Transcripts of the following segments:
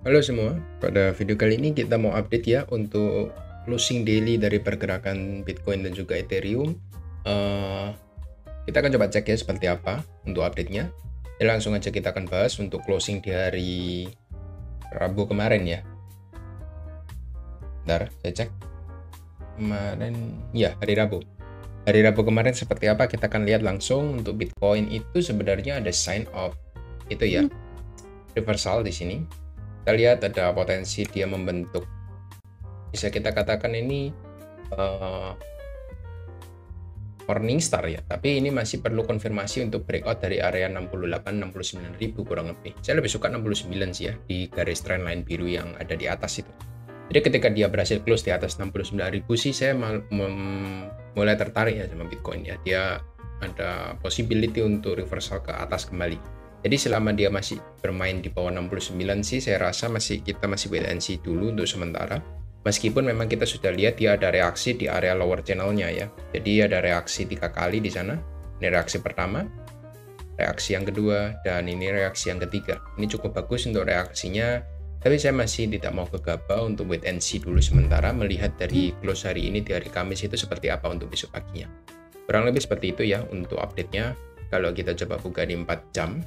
Halo semua, pada video kali ini kita mau update ya untuk closing daily dari pergerakan Bitcoin dan juga Ethereum. Eh, kita akan coba cek ya seperti apa untuk update-nya. Ya, langsung aja kita akan bahas untuk closing di hari Rabu kemarin ya. Bentar, saya cek. Kemarin, ya hari Rabu. Hari Rabu kemarin seperti apa kita akan lihat langsung. Untuk Bitcoin itu sebenarnya ada sign of itu ya, reversal di sini. Kita lihat ada potensi dia membentuk, bisa kita katakan ini morning star ya, tapi ini masih perlu konfirmasi untuk breakout dari area 68-69 ribu kurang lebih. Saya lebih suka 69 sih ya, di garis trendline biru yang ada di atas itu. Jadi ketika dia berhasil close di atas 69 ribu sih saya mulai tertarik ya sama Bitcoin ya. Dia ada possibility untuk reversal ke atas kembali. Jadi selama dia masih bermain di bawah 69 sih saya rasa kita masih wait and see dulu untuk sementara. Meskipun memang kita sudah lihat dia ada reaksi di area lower channelnya ya. Jadi ada reaksi 3 kali di sana. Ini reaksi pertama, reaksi yang kedua, dan ini reaksi yang ketiga. Ini cukup bagus untuk reaksinya. Tapi saya masih tidak mau gegabah untuk wait and see dulu sementara, melihat dari close hari ini di hari Kamis itu seperti apa untuk besok paginya. Kurang lebih seperti itu ya untuk update-nya. Kalau kita coba buka di 4 jam,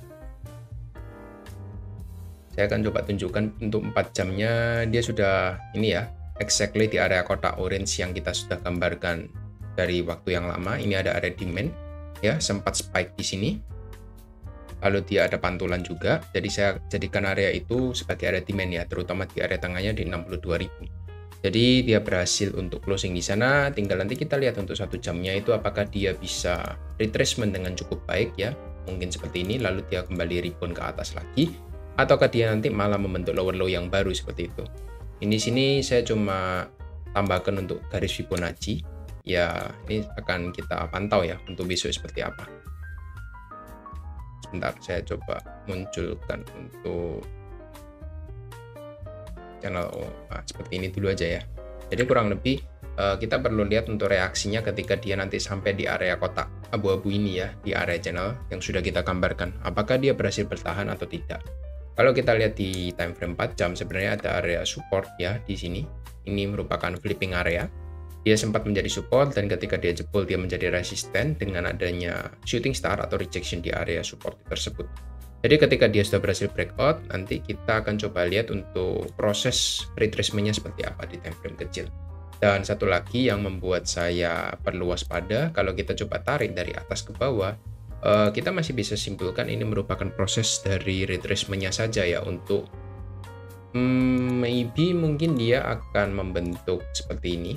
saya akan coba tunjukkan untuk 4 jamnya dia sudah ini ya, exactly di area kotak orange yang kita sudah gambarkan dari waktu yang lama. Ini ada area demand ya, sempat spike di sini. Lalu dia ada pantulan juga. Jadi saya jadikan area itu sebagai area demand ya, terutama di area tengahnya di 62.000. Jadi dia berhasil untuk closing di sana. Tinggal nanti kita lihat untuk 1 jamnya itu apakah dia bisa retracement dengan cukup baik ya. Mungkin seperti ini, lalu dia kembali rebound ke atas lagi, ataukah dia nanti malah membentuk lower low yang baru seperti itu. Ini sini saya cuma tambahkan untuk garis Fibonacci ya, ini akan kita pantau ya untuk besok seperti apa. Sebentar, saya coba munculkan untuk channel seperti ini dulu aja ya. Jadi kurang lebih kita perlu lihat untuk reaksinya ketika dia nanti sampai di area kotak abu-abu ini ya, di area channel yang sudah kita gambarkan, apakah dia berhasil bertahan atau tidak. Kalau kita lihat di time frame 4 jam, sebenarnya ada area support ya di sini. Ini merupakan flipping area. Dia sempat menjadi support, dan ketika dia jebol dia menjadi resisten dengan adanya shooting star atau rejection di area support tersebut. Jadi ketika dia sudah berhasil breakout, nanti kita akan coba lihat untuk proses retracement-nya seperti apa di time frame kecil. Dan satu lagi yang membuat saya perlu waspada, kalau kita coba tarik dari atas ke bawah, kita masih bisa simpulkan ini merupakan proses dari retracement-nya saja ya, untuk maybe mungkin dia akan membentuk seperti ini,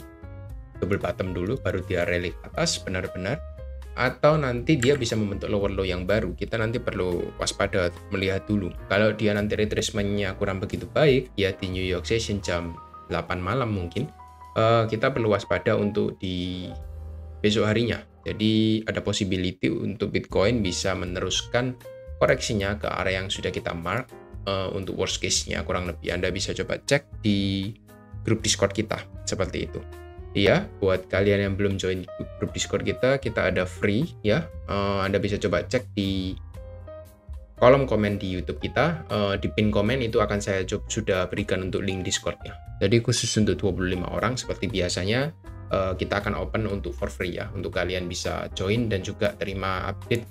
double bottom dulu baru dia rally ke atas benar-benar, atau nanti dia bisa membentuk lower low yang baru. Kita nanti perlu waspada melihat dulu. Kalau dia nanti retracement-nya kurang begitu baik ya di New York session jam 8 malam mungkin, kita perlu waspada untuk di besok harinya. Jadi ada possibility untuk Bitcoin bisa meneruskan koreksinya ke area yang sudah kita mark. Untuk worst case-nya kurang lebih Anda bisa coba cek di grup Discord kita seperti itu. Iya, buat kalian yang belum join grup Discord kita ada free ya. Anda bisa coba cek di kolom komen di YouTube kita, di pin komen itu akan saya sudah berikan untuk link Discord-nya. Jadi khusus untuk 25 orang seperti biasanya, kita akan open untuk for free ya, untuk kalian bisa join dan juga terima update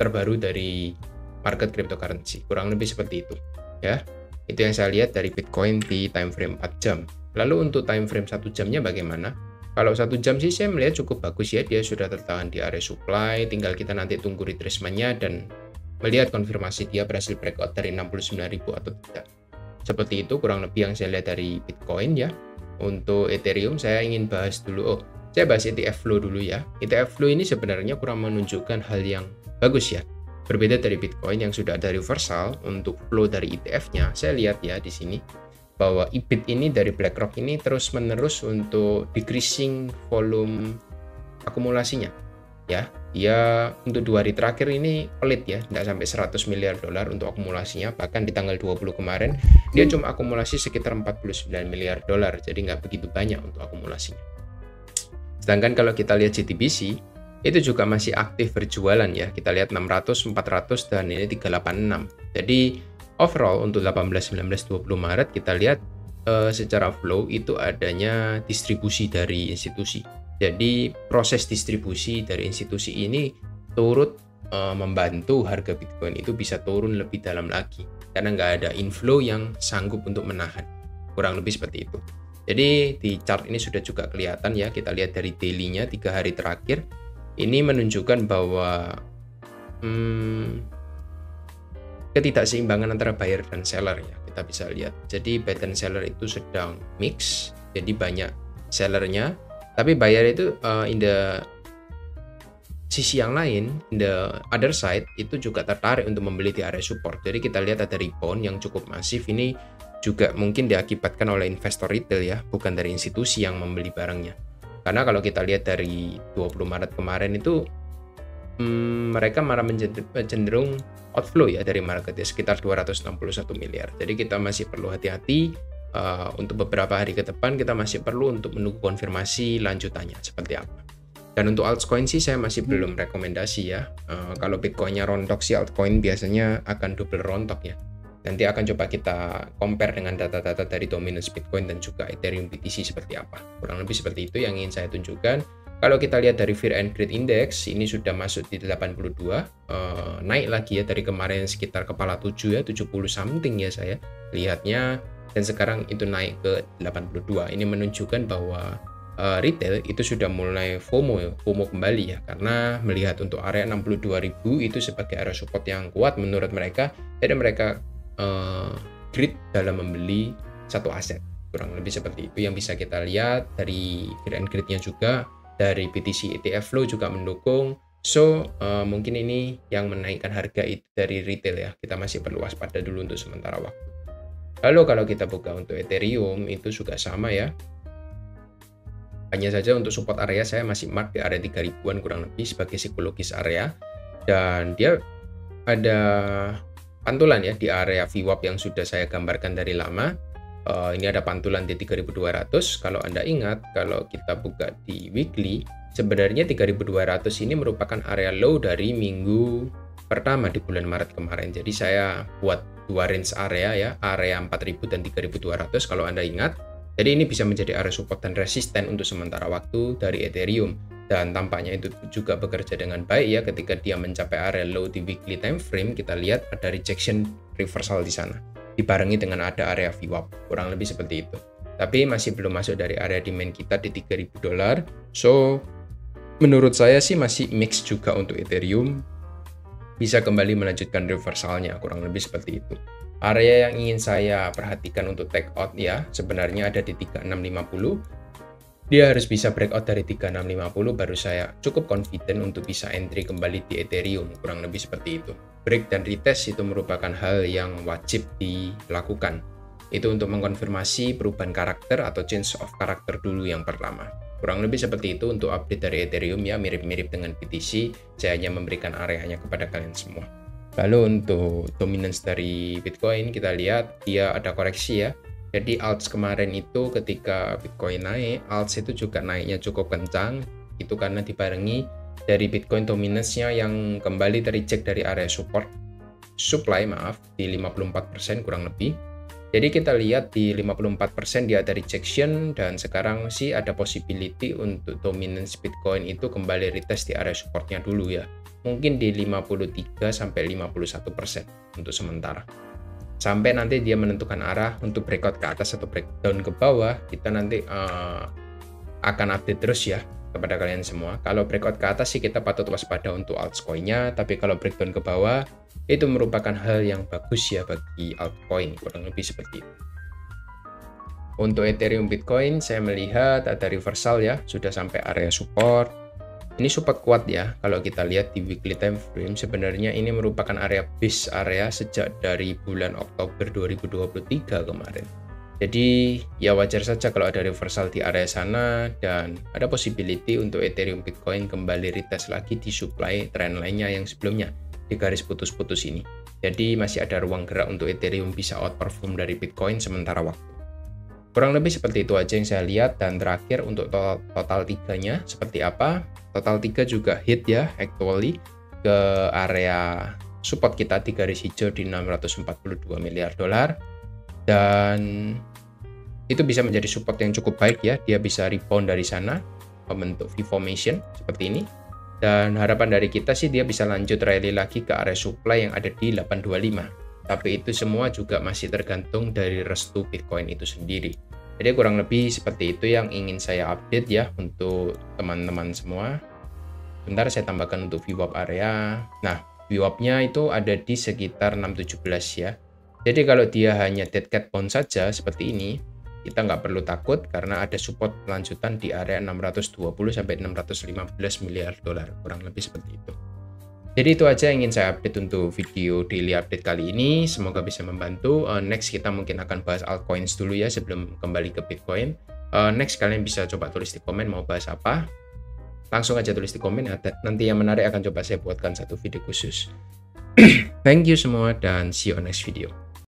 terbaru dari market cryptocurrency. Kurang lebih seperti itu ya. Itu yang saya lihat dari Bitcoin di time frame 4 jam. Lalu untuk time frame 1 jamnya bagaimana? Kalau 1 jam sih saya melihat cukup bagus ya, dia sudah tertahan di area supply, tinggal kita nanti tunggu retracement-nya dan melihat konfirmasi dia berhasil breakout dari 69.000 atau tidak. Seperti itu kurang lebih yang saya lihat dari Bitcoin ya. Untuk Ethereum saya ingin bahas dulu, saya bahas ETF flow dulu ya. ETF flow ini sebenarnya kurang menunjukkan hal yang bagus ya. Berbeda dari Bitcoin yang sudah ada reversal untuk flow dari ETF-nya, saya lihat ya di sini bahwa EBIT ini dari BlackRock ini terus-menerus untuk decreasing volume akumulasinya ya. Dia untuk 2 hari terakhir ini pelit ya, tidak sampai 100 miliar dolar untuk akumulasinya. Bahkan di tanggal 20 kemarin dia cuma akumulasi sekitar 49 miliar dolar, jadi nggak begitu banyak untuk akumulasinya. Sedangkan kalau kita lihat GTBC itu juga masih aktif berjualan ya, kita lihat 600, 400, dan ini 386. Jadi overall untuk 18, 19, 20 Maret kita lihat secara flow itu adanya distribusi dari institusi. Jadi proses distribusi dari institusi ini turut membantu harga Bitcoin itu bisa turun lebih dalam lagi karena nggak ada inflow yang sanggup untuk menahan, kurang lebih seperti itu. Jadi di chart ini sudah juga kelihatan ya, kita lihat dari daily-nya 3 hari terakhir ini menunjukkan bahwa ketidakseimbangan antara buyer dan seller ya, kita bisa lihat. Jadi buy dan seller itu sedang mix, jadi banyak sellernya, tapi buyer itu in the sisi yang lain, in the other side itu juga tertarik untuk membeli di area support. Jadi kita lihat ada rebound yang cukup masif, ini juga mungkin diakibatkan oleh investor retail ya, bukan dari institusi yang membeli barangnya. Karena kalau kita lihat dari 20 Maret kemarin itu mereka malah cenderung outflow ya dari market ya, sekitar 261 miliar. Jadi kita masih perlu hati-hati untuk beberapa hari ke depan, kita masih perlu untuk menunggu konfirmasi lanjutannya seperti apa. Dan untuk altcoin sih saya masih belum rekomendasi ya. Kalau Bitcoinnya rontok sih altcoin biasanya akan double rontok ya. Nanti akan coba kita compare dengan data-data dari dominance Bitcoin dan juga Ethereum BTC seperti apa. Kurang lebih seperti itu yang ingin saya tunjukkan. Kalau kita lihat dari Fear and Greed Index, ini sudah masuk di 82, naik lagi ya dari kemarin sekitar kepala 7 ya, 70 something ya saya lihatnya, dan sekarang itu naik ke 82. Ini menunjukkan bahwa retail itu sudah mulai FOMO kembali ya, karena melihat untuk area 62.000 itu sebagai area support yang kuat menurut mereka, jadi mereka greed dalam membeli satu aset. Kurang lebih seperti itu yang bisa kita lihat dari Fear and Greed-nya juga. Dari BTC ETF flow juga mendukung, so mungkin ini yang menaikkan harga itu dari retail ya, kita masih perlu waspada dulu untuk sementara waktu. Lalu kalau kita buka untuk Ethereum itu juga sama ya, hanya saja untuk support area saya masih mark di area 3000-an kurang lebih sebagai psikologis area, dan dia ada pantulan ya di area VWAP yang sudah saya gambarkan dari lama. Ini ada pantulan di 3200. Kalau Anda ingat, kalau kita buka di weekly, sebenarnya 3200 ini merupakan area low dari minggu pertama di bulan Maret kemarin. Jadi saya buat dua range area ya, area 4000 dan 3200 kalau Anda ingat. Jadi ini bisa menjadi area support dan resisten untuk sementara waktu dari Ethereum, dan tampaknya itu juga bekerja dengan baik ya. Ketika dia mencapai area low di weekly time frame, kita lihat ada rejection reversal di sana, dibarengi dengan ada area VWAP, kurang lebih seperti itu. Tapi masih belum masuk dari area demand kita di $3.000. So menurut saya sih masih mix juga untuk Ethereum, bisa kembali melanjutkan reversalnya, kurang lebih seperti itu. Area yang ingin saya perhatikan untuk take out ya, sebenarnya ada di 3650. Dia harus bisa breakout dari 3650 baru saya cukup confident untuk bisa entry kembali di Ethereum, kurang lebih seperti itu. Break dan retest itu merupakan hal yang wajib dilakukan. Itu untuk mengkonfirmasi perubahan karakter atau change of karakter dulu yang pertama. Kurang lebih seperti itu untuk update dari Ethereum ya, mirip-mirip dengan BTC, saya hanya memberikan areanya kepada kalian semua. Lalu untuk dominance dari Bitcoin, kita lihat dia ada koreksi ya. Jadi alts kemarin itu ketika Bitcoin naik, alts itu juga naiknya cukup kencang. Itu karena dibarengi dari Bitcoin dominance-nya yang kembali tereject dari area supply di 54% kurang lebih. Jadi kita lihat di 54% dia ada rejection, dan sekarang sih ada possibility untuk dominance Bitcoin itu kembali retest di area supportnya dulu ya. Mungkin di 53 sampai 51% untuk sementara. Sampai nanti dia menentukan arah untuk breakout ke atas atau breakdown ke bawah, kita nanti akan update terus ya kepada kalian semua. Kalau breakout ke atas sih kita patut waspada untuk altcoin-nya, tapi kalau breakdown ke bawah itu merupakan hal yang bagus ya bagi altcoin, kurang lebih seperti itu. Untuk Ethereum Bitcoin saya melihat ada reversal ya, sudah sampai area support. Ini support kuat ya, kalau kita lihat di weekly time frame sebenarnya ini merupakan area base area sejak dari bulan Oktober 2023 kemarin. Jadi ya wajar saja kalau ada reversal di area sana, dan ada possibility untuk Ethereum Bitcoin kembali retest lagi di supply trend lainnya yang sebelumnya di garis putus-putus ini. Jadi masih ada ruang gerak untuk Ethereum bisa outperform dari Bitcoin sementara waktu. Kurang lebih seperti itu aja yang saya lihat. Dan terakhir untuk total 3-nya seperti apa. Total 3 juga hit ya actually ke area support kita di garis hijau di 642 miliar dolar, dan itu bisa menjadi support yang cukup baik ya. Dia bisa rebound dari sana membentuk V formation seperti ini, dan harapan dari kita sih dia bisa lanjut rally lagi ke area supply yang ada di 825. Tapi itu semua juga masih tergantung dari restu Bitcoin itu sendiri. Jadi kurang lebih seperti itu yang ingin saya update ya untuk teman-teman semua. Sebentar saya tambahkan untuk VWAP area. Nah, VWAP-nya itu ada di sekitar 617 ya. Jadi kalau dia hanya dead cat bounce saja seperti ini, kita nggak perlu takut karena ada support lanjutan di area 620 sampai 615 miliar dolar, kurang lebih seperti itu. Jadi itu aja yang ingin saya update untuk video daily update kali ini. Semoga bisa membantu. Next kita mungkin akan bahas altcoins dulu ya sebelum kembali ke Bitcoin. Next kalian bisa coba tulis di komen mau bahas apa. Langsung aja tulis di komen, nanti yang menarik akan coba saya buatkan satu video khusus. Thank you semua dan see you on next video.